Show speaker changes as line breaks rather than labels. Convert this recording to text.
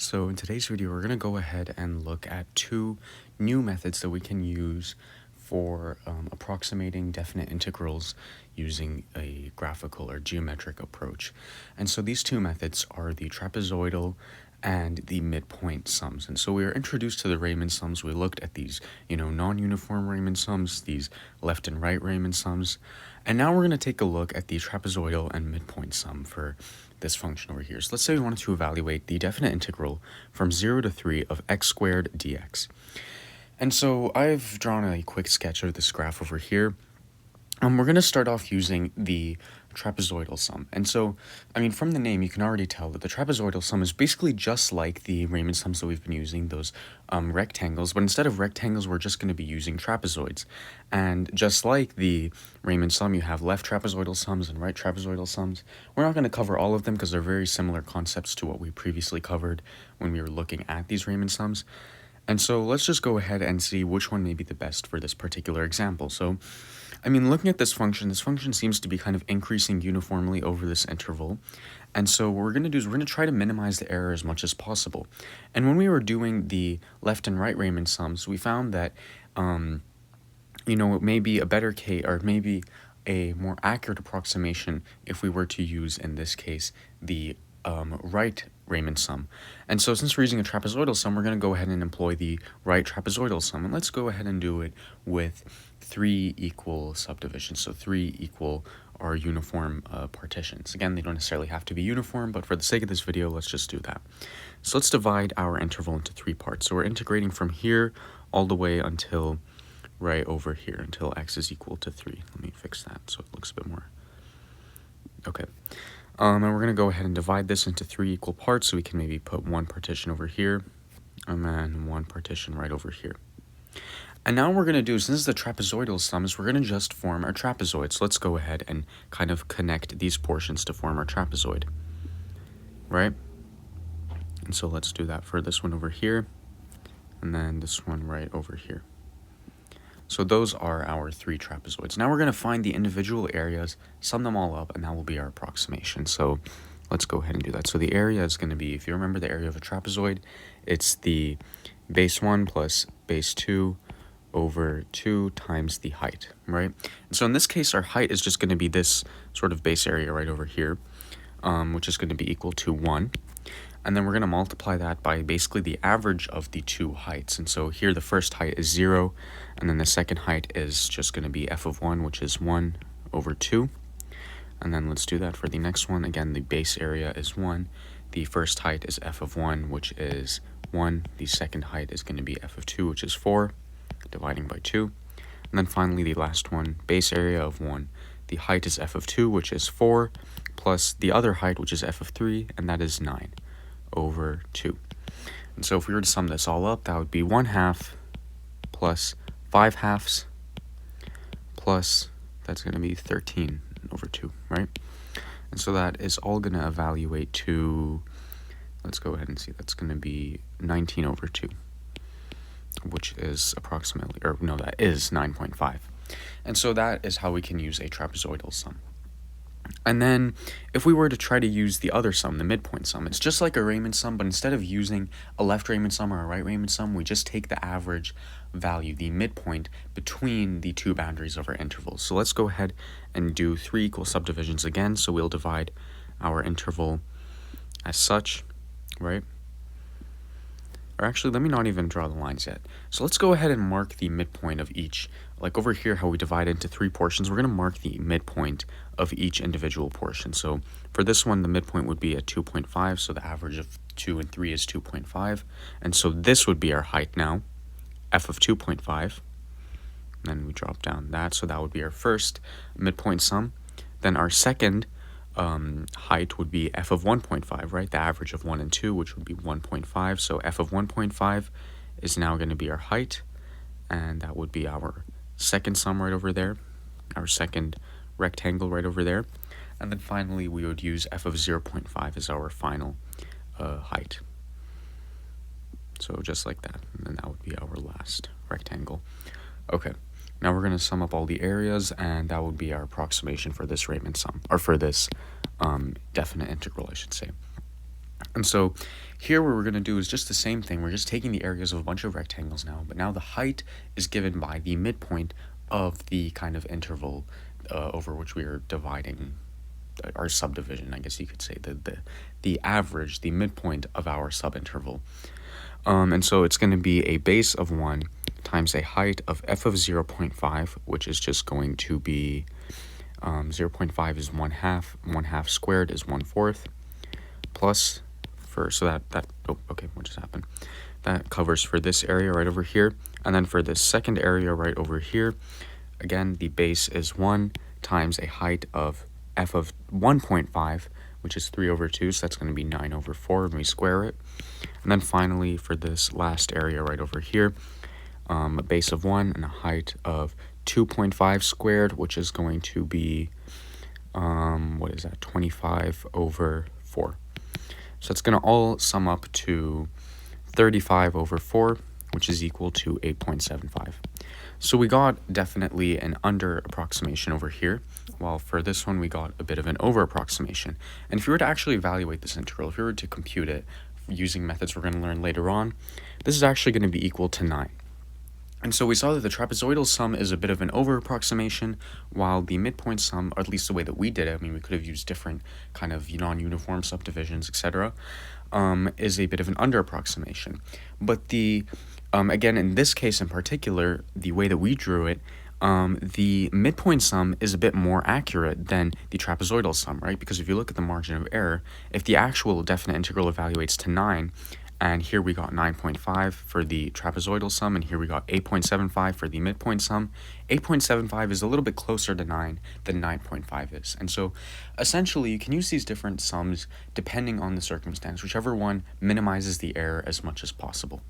So in today's video, we're going to go ahead and look at two new methods that we can use for approximating definite integrals using a graphical or geometric approach. And so these two methods are the trapezoidal and the midpoint sums. And so we were introduced to the Riemann sums. We looked at these, non-uniform Riemann sums, these left and right Riemann sums. And now we're going to take a look at the trapezoidal and midpoint sum for this function over here. So let's say we wanted to evaluate the definite integral from 0 to 3 of x squared dx. And so I've drawn a quick sketch of this graph over here. We're going to start off using the trapezoidal sum. And so, from the name, you can already tell that the trapezoidal sum is basically just like the Riemann sums that we've been using, those rectangles, but instead of rectangles, we're just going to be using trapezoids. And just like the Riemann sum, you have left trapezoidal sums and right trapezoidal sums. We're not going to cover all of them because they're very similar concepts to what we previously covered when we were looking at these Riemann sums. And so let's just go ahead and see which one may be the best for this particular example. So, looking at this function seems to be kind of increasing uniformly over this interval. And so what we're going to do is we're going to try to minimize the error as much as possible. And when we were doing the left and right Riemann sums, we found that, it may be a better case, or maybe a more accurate approximation if we were to use, in this case, the right Riemann sum. And so since we're using a trapezoidal sum, we're going to go ahead and employ the right trapezoidal sum. And let's go ahead and do it with 3 equal subdivisions. So 3 equal or uniform partitions. Again, they don't necessarily have to be uniform, but for the sake of this video, let's just do that. So let's divide our interval into 3 parts. So we're integrating from here all the way until right over here, until x is equal to 3. Let me fix that so it looks a bit more. Okay. And we're going to go ahead and divide this into 3 equal parts, so we can maybe put 1 partition over here, and then 1 partition right over here. And now what we're going to do, since the trapezoidal sum, is we're going to just form our trapezoid. So let's go ahead and kind of connect these portions to form our trapezoid, right? And so let's do that for this one over here, and then this one right over here. So those are our 3 trapezoids. Now we're going to find the individual areas, sum them all up, and that will be our approximation. So let's go ahead and do that. So the area is going to be, if you remember the area of a trapezoid, it's the base 1 plus base 2 over 2 times the height, right? And so in this case, our height is just going to be this sort of base area right over here, which is going to be equal to 1. And then we're going to multiply that by basically the average of the 2 heights. And so here the first height is 0, and then the second height is just going to be f of 1, which is 1 over 2. And then let's do that for the next one. Again, the base area is 1. The first height is f of 1, which is 1. The second height is going to be f of 2, which is 4, dividing by 2. And then finally the last one, base area of 1. The height is f of 2, which is 4, plus the other height, which is f of 3, and that is 9 over 2. And so if we were to sum this all up, that would be 1/2 plus 5/2 plus, that's going to be 13 over 2, right? And so that is all going to evaluate to, let's go ahead and see, that's going to be 19 over 2, which is approximately, or no, that is 9.5. And so that is how we can use a trapezoidal sum. And then if we were to try to use the other sum, the midpoint sum, it's just like a Riemann sum, but instead of using a left Riemann sum or a right Riemann sum, we just take the average value, the midpoint, between the 2 boundaries of our intervals. So let's go ahead and do 3 equal subdivisions again. So we'll divide our interval as such, right? Or actually, let me not even draw the lines yet. So let's go ahead and mark the midpoint of each. Like over here, how we divide into 3 portions, we're going to mark the midpoint of each individual portion. So for this one, the midpoint would be at 2.5, so the average of 2 and 3 is 2.5. And so this would be our height now, f of 2.5. Then we drop down that, so that would be our first midpoint sum. Then our second height would be f of 1.5, right? The average of 1 and 2, which would be 1.5. So f of 1.5 is now going to be our height, and that would be our second sum right over there, our second rectangle right over there. And then finally, we would use f of 0.5 as our final height. So just like that, and then that would be our last rectangle. Okay. Now we're going to sum up all the areas, and that would be our approximation for this Riemann sum, or for this definite integral, I should say. And so here what we're going to do is just the same thing. We're just taking the areas of a bunch of rectangles now, but now the height is given by the midpoint of the kind of interval over which we are dividing our subdivision, I guess you could say, the average, the midpoint of our subinterval. And so it's going to be a base of 1 times a height of f of 0.5, which is just going to be 0.5 is 1/2 squared is 1/4, plus so that oh, okay, what just happened? That covers for this area right over here, and then for this second area right over here, again, the base is 1 times a height of f of 1.5, which is 3/2, so that's going to be 9/4 when we square it. And then finally, for this last area right over here, a base of 1 and a height of 2.5 squared, which is going to be, what is that, 25/4. So it's going to all sum up to 35/4, which is equal to 8.75. So we got definitely an under approximation over here, while for this one we got a bit of an over approximation. And if you were to actually evaluate this integral, if you were to compute it using methods we're going to learn later on, this is actually going to be equal to 9. And so we saw that the trapezoidal sum is a bit of an over approximation, while the midpoint sum, or at least the way that we did it, I mean, we could have used different kind of non-uniform subdivisions, etc., is a bit of an under approximation. But the again, in this case in particular, the way that we drew it, the midpoint sum is a bit more accurate than the trapezoidal sum, right? Because if you look at the margin of error, if the actual definite integral evaluates to 9, and here we got 9.5 for the trapezoidal sum, and here we got 8.75 for the midpoint sum. 8.75 is a little bit closer to 9 than 9.5 is. And so essentially you can use these different sums depending on the circumstance, whichever one minimizes the error as much as possible.